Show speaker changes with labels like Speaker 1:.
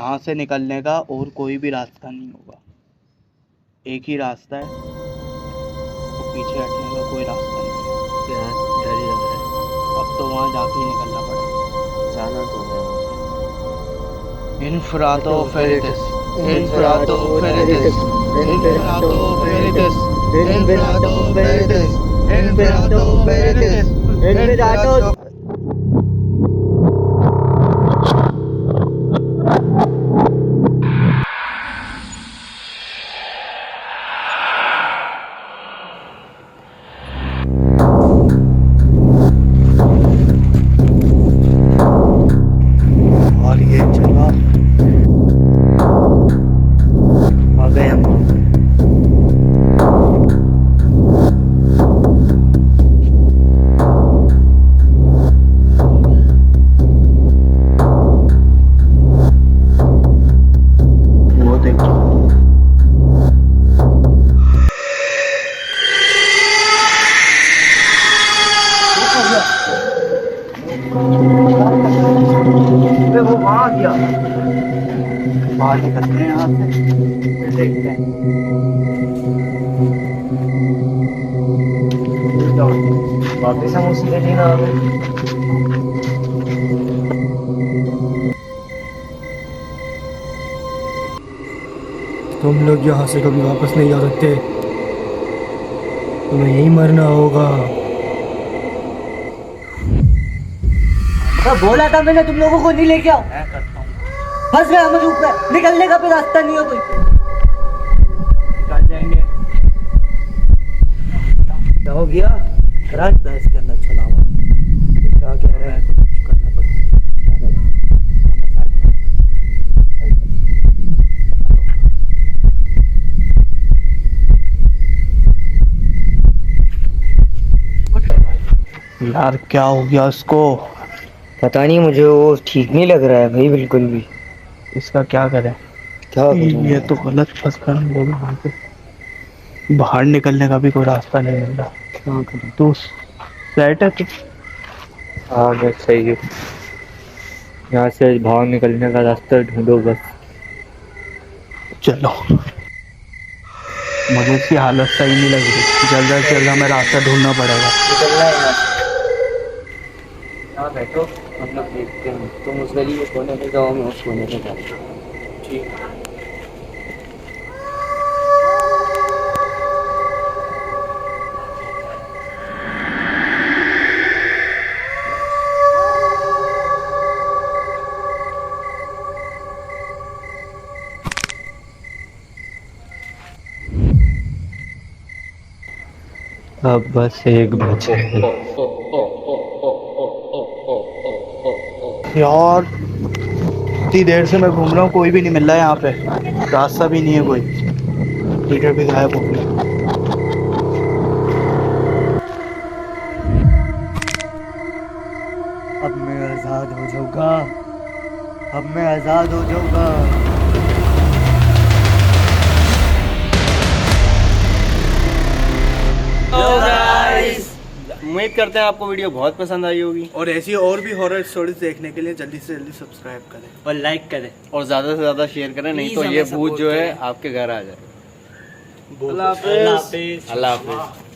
Speaker 1: यहाँ से निकलने का और कोई भी रास्ता नहीं होगा, एक ही रास्ता है, तो पीछे हटने का कोई रास्ता नहीं है।
Speaker 2: यार डर ही लग रहा है।
Speaker 1: अब तो वहाँ जाके ही निकलना पड़ेगा।
Speaker 2: जाना तो है।
Speaker 1: Infrato Veritas, Infrato Veritas, Infrato Veritas, Infrato Veritas, Infrato Veritas, Infrato. और ये जगह आ गए हम। वो देखो वो वहाँ आ गया। बाहर निकलते हैं यहाँ से, फिर देखते हैं। वापिस हम उसी गली में आ गए।
Speaker 3: तुम लोग यहाँ से कभी वापस नहीं जा सकते, तुम्हें यहीं मरना होगा।
Speaker 2: बोला था मैंने तुम लोगों को नहीं लेके आओ। फंस गए हम धूप में, निकलने का भी रास्ता नहीं है कोई।
Speaker 1: निकल जाएंगे।
Speaker 2: क्या हो गया? रास्ता इसके अंदर चला हुआ, क्या कह रहे हैं? कुछ करना पड़ेगा।
Speaker 1: यार क्या हो गया उसको?
Speaker 2: पता नहीं, मुझे वो ठीक नहीं लग रहा है भाई, बिल्कुल भी।
Speaker 1: इसका क्या करें?
Speaker 2: क्या करूं?
Speaker 1: ये तो गलत फंस कर हम लोग वहाँ पे। बाहर निकलने का भी कोई रास्ता नहीं मिल रहा।
Speaker 2: क्या करूं?
Speaker 1: तो सेट है तो
Speaker 2: हाँ मैं सही हूँ। यहाँ से बाहर निकलने का रास्ता ढूंढो बस।
Speaker 1: चलो। मुझे इसकी हालत सही नहीं लग रही, जल्द से जल्द हमें रास्ता ढूंढना पड़ेगा।
Speaker 2: निकलना है यहाँ बैठो, हम लोग देखते हैं। तुम उस गली के कोने में जाओ, मैं उस कोने में जाऊँ।
Speaker 1: ठीक।
Speaker 2: अब बस एक बचे।
Speaker 1: यार इतनी देर से मैं घूम रहा हूँ, कोई भी नहीं मिल रहा है यहाँ पे, रास्ता भी नहीं है कोई, लीडर भी गायब हो गया।
Speaker 2: अब मैं आज़ाद हो जाऊंगा, अब मैं आज़ाद हो जाऊंगा।
Speaker 4: उम्मीद करते हैं आपको वीडियो बहुत पसंद आई होगी,
Speaker 1: और ऐसी और भी हॉरर स्टोरीज देखने के लिए जल्दी से जल्दी सब्सक्राइब करें
Speaker 2: और लाइक करें
Speaker 4: और ज़्यादा से ज़्यादा शेयर करें, नहीं तो
Speaker 2: Please
Speaker 4: ये
Speaker 2: हमें
Speaker 4: भूत
Speaker 2: support
Speaker 4: जो है
Speaker 2: करें।
Speaker 4: आपके घर आ जाए।
Speaker 1: अल्लाह हाफिज़।
Speaker 4: अल्लाह हाफिज़।